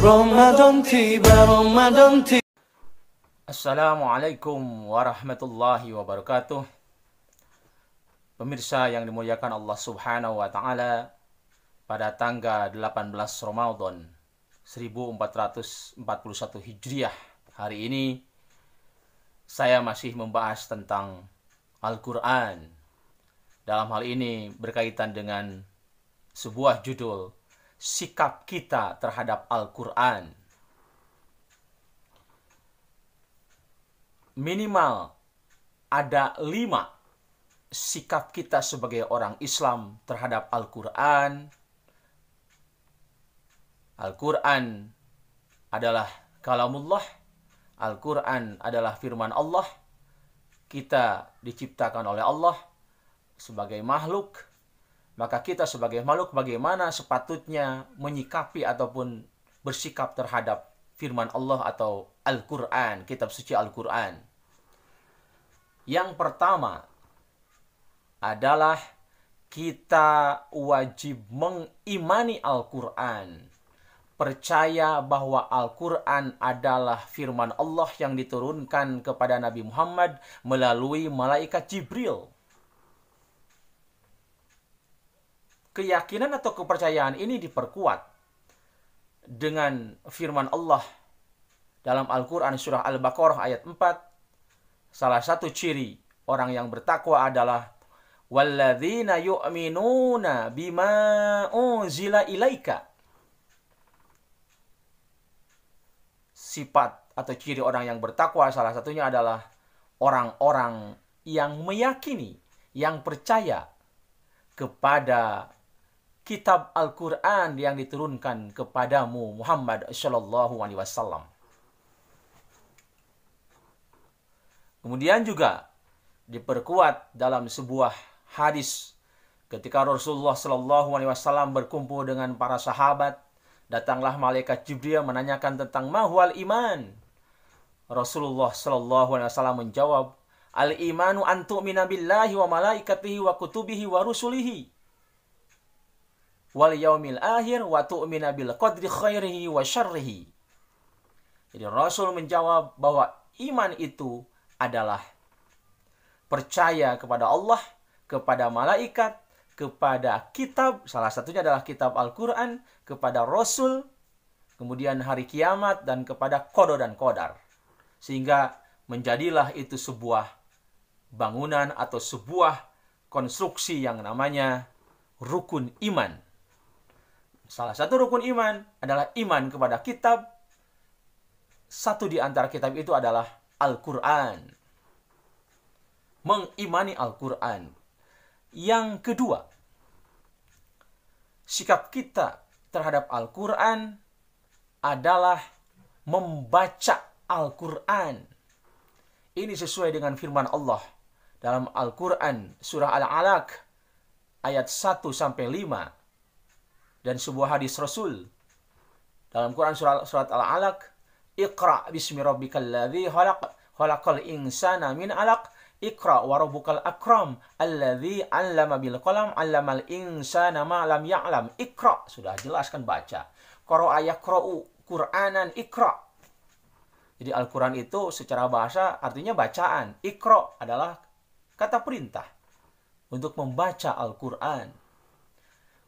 Ramadan tiba, Ramadan tiba. Assalamualaikum warahmatullahi wabarakatuh. Pemirsa yang dimuliakan Allah Subhanahu wa taala, pada tanggal 18 Ramadan 1441 Hijriah hari ini saya masih membahas tentang Al-Qur'an. Dalam hal ini berkaitan dengan sebuah judul, sikap kita terhadap Al-Quran. Minimal ada 5 sikap kita sebagai orang Islam terhadap Al-Quran. Al-Quran adalah kalamullah. Al-Quran adalah firman Allah. Kita diciptakan oleh Allah sebagai makhluk. Maka kita sebagai makhluk bagaimana sepatutnya menyikapi ataupun bersikap terhadap firman Allah atau Al-Quran, kitab suci Al-Quran. Yang pertama adalah kita wajib mengimani Al-Quran. Percaya bahwa Al-Quran adalah firman Allah yang diturunkan kepada Nabi Muhammad melalui malaikat Jibril. Keyakinan atau kepercayaan ini diperkuat dengan firman Allah dalam Al-Quran surah Al-Baqarah ayat 4. Salah satu ciri orang yang bertakwa adalah walladzina yu'minuna bima unzila ilaika. Sifat atau ciri orang yang bertakwa salah satunya adalah orang-orang yang meyakini, yang percaya kepada kitab Al-Quran yang diturunkan kepadamu Muhammad Sallallahu Alaihi Wasallam. Kemudian juga diperkuat dalam sebuah hadis ketika Rasulullah Sallallahu Alaihi Wasallam berkumpul dengan para sahabat, datanglah malaikat Jibril menanyakan tentang mahwal iman. Rasulullah Sallallahu Alaihi Wasallam menjawab, al-imanu an tu'mina billahi wa malaikatihi wa kutubihi wa rusulihi wal yaumil akhir wa tu'mina bil qadri khairihi wa syarrihi. Jadi Rasul menjawab bahwa iman itu adalah percaya kepada Allah, kepada malaikat, kepada kitab, salah satunya adalah kitab Al-Quran, kepada Rasul, kemudian hari kiamat, dan kepada qada dan qadar. Sehingga menjadilah itu sebuah bangunan atau sebuah konstruksi yang namanya rukun iman. Salah satu rukun iman adalah iman kepada kitab. Satu di antara kitab itu adalah Al-Quran. Mengimani Al-Quran. Yang kedua, sikap kita terhadap Al-Quran adalah membaca Al-Quran. Ini sesuai dengan firman Allah dalam Al-Quran surah Al-Alaq ayat 1-5. Dan sebuah hadis Rasul dalam Quran surat Al-Alaq, Iqra bismi rabbikal ladzi khalaq, khalaqal insana min 'alaq, Iqra wa rabbukal akram, alladzi 'allama bil qalam, 'allamal insana ma lam ya'lam. Iqra, sudah jelaskan baca. Qara'a yaqra'u Qur'anan Iqra. Jadi Al-Quran itu secara bahasa artinya bacaan. Iqra adalah kata perintah untuk membaca Al-Quran.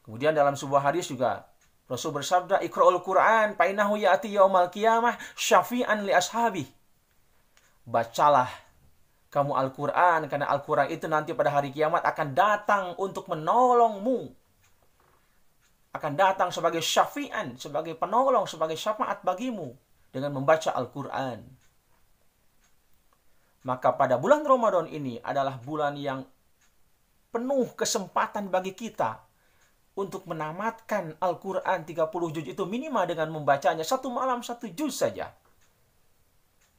Kemudian dalam sebuah hadis juga Rasul bersabda, Iqra'ul Qur'an fa innahu ya'ti yaumal qiyamah syafi'an li ashabi. Bacalah kamu Al-Quran, karena Al-Quran itu nanti pada hari kiamat akan datang untuk menolongmu. Akan datang sebagai syafi'an, sebagai penolong, sebagai syafaat bagimu dengan membaca Al-Quran. Maka pada bulan Ramadan ini adalah bulan yang penuh kesempatan bagi kita untuk menamatkan Al-Quran 30 juz itu minimal dengan membacanya satu malam 1 juz saja.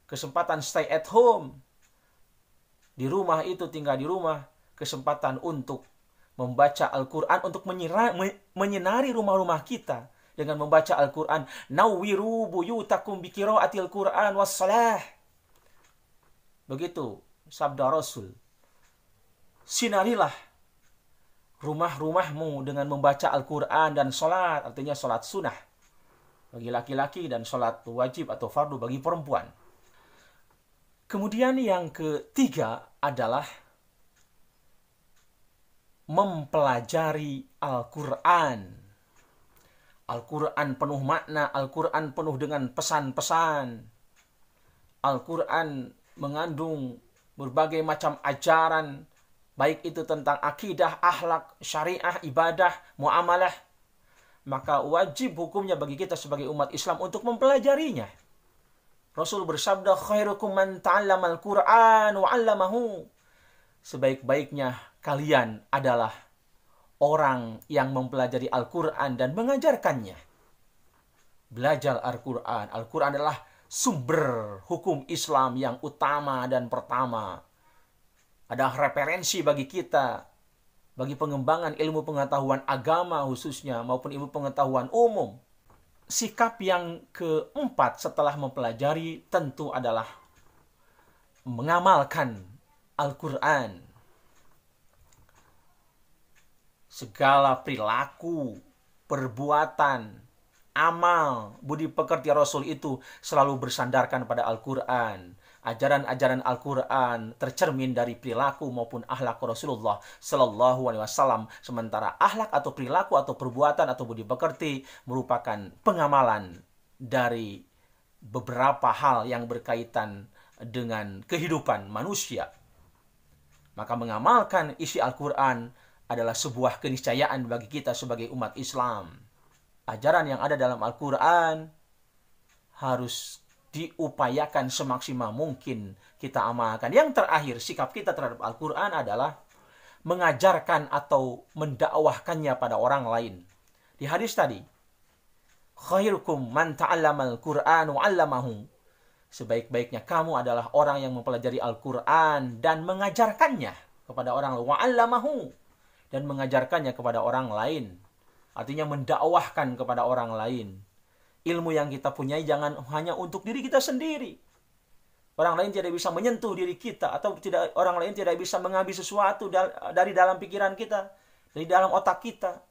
Kesempatan stay at home. Di rumah itu, tinggal di rumah. Kesempatan untuk membaca Al-Quran, untuk menyinari rumah-rumah kita dengan membaca Al-Quran. Nawwiru buyutakum biqiraatil Quran wassalah. Begitu sabda Rasul. Sinarilah rumah-rumahmu dengan membaca Al-Quran dan sholat, artinya sholat sunnah. bagi laki-laki dan sholat wajib atau fardu bagi perempuan. Kemudian yang ketiga adalah mempelajari Al-Quran. Al-Quran penuh makna, Al-Quran penuh dengan pesan-pesan. Al-Quran mengandung berbagai macam ajaran, baik itu tentang akidah, akhlak, syariah, ibadah, muamalah. Maka wajib hukumnya bagi kita sebagai umat Islam untuk mempelajarinya. Rasul bersabda, khairukum man ta'allamal Qur'an wa 'allamahu. Sebaik-baiknya kalian adalah orang yang mempelajari Al-Quran dan mengajarkannya. Belajar Al-Quran. Al-Quran adalah sumber hukum Islam yang utama dan pertama. Ada referensi bagi kita, bagi pengembangan ilmu pengetahuan agama khususnya, maupun ilmu pengetahuan umum. Sikap yang keempat setelah mempelajari tentu adalah mengamalkan Al-Quran. Segala perilaku, perbuatan, amal, budi pekerti Rasul itu selalu bersandarkan pada Al-Quran. Ajaran-ajaran Al-Quran tercermin dari perilaku maupun akhlak Rasulullah Sallallahu Alaihi Wasallam. Sementara akhlak atau perilaku atau perbuatan atau budi pekerti merupakan pengamalan dari beberapa hal yang berkaitan dengan kehidupan manusia. Maka mengamalkan isi Al-Quran adalah sebuah keniscayaan bagi kita sebagai umat Islam. Ajaran yang ada dalam Al-Quran harus diupayakan semaksimal mungkin kita amalkan. Yang terakhir, sikap kita terhadap Al-Quran adalah mengajarkan atau mendakwahkannya pada orang lain. Di hadis tadi, khairukum man ta'allamal Qur'an wa 'allamahu. Sebaik-baiknya kamu adalah orang yang mempelajari Al-Quran dan mengajarkannya kepada orang lain. Wa 'allamahu, dan mengajarkannya kepada orang lain. Artinya mendakwahkan kepada orang lain. Ilmu yang kita punyai jangan hanya untuk diri kita sendiri. Orang lain tidak bisa menyentuh diri kita, atau orang lain tidak bisa mengambil sesuatu dari dalam pikiran kita, dari dalam otak kita.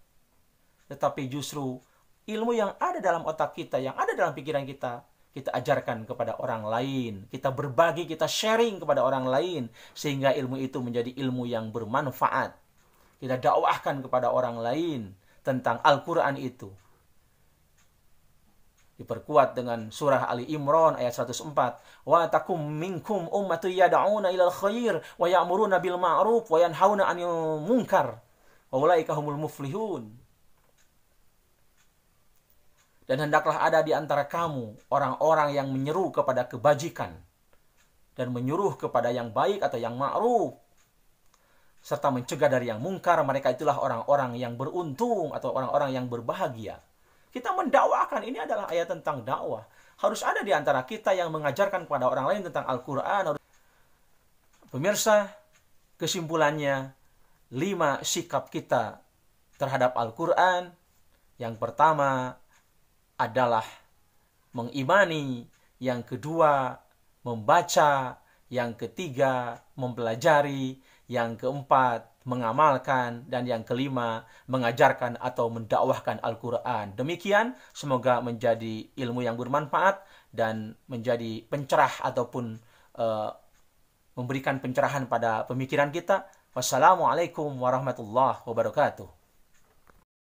Tetapi justru ilmu yang ada dalam otak kita, yang ada dalam pikiran kita, kita ajarkan kepada orang lain. Kita berbagi, kita sharing kepada orang lain, sehingga ilmu itu menjadi ilmu yang bermanfaat. Kita dakwahkan kepada orang lain tentang Al-Quran itu. Diperkuat dengan surah Ali Imran ayat 104. Wa takum minkum ummatu yad'una ilal khair wa ya'muruna bil ma'ruf wa yanhauna 'anil munkar wa ulaika humul muflihun. Dan hendaklah ada di antara kamu orang-orang yang menyeru kepada kebajikan dan menyuruh kepada yang baik atau yang ma'ruf, serta mencegah dari yang mungkar. Mereka itulah orang-orang yang beruntung atau orang-orang yang berbahagia. Kita mendakwakan, ini adalah ayat tentang dakwah. Harus ada di antara kita yang mengajarkan kepada orang lain tentang Al-Quran. Pemirsa, kesimpulannya, 5 sikap kita terhadap Al-Quran. Yang pertama adalah mengimani. Yang kedua, membaca. Yang ketiga, mempelajari. Yang keempat, mengamalkan. Dan yang kelima, mengajarkan atau mendakwahkan Al-Quran. Demikian, semoga menjadi ilmu yang bermanfaat dan menjadi pencerah ataupun memberikan pencerahan pada pemikiran kita. Wassalamualaikum warahmatullahi wabarakatuh.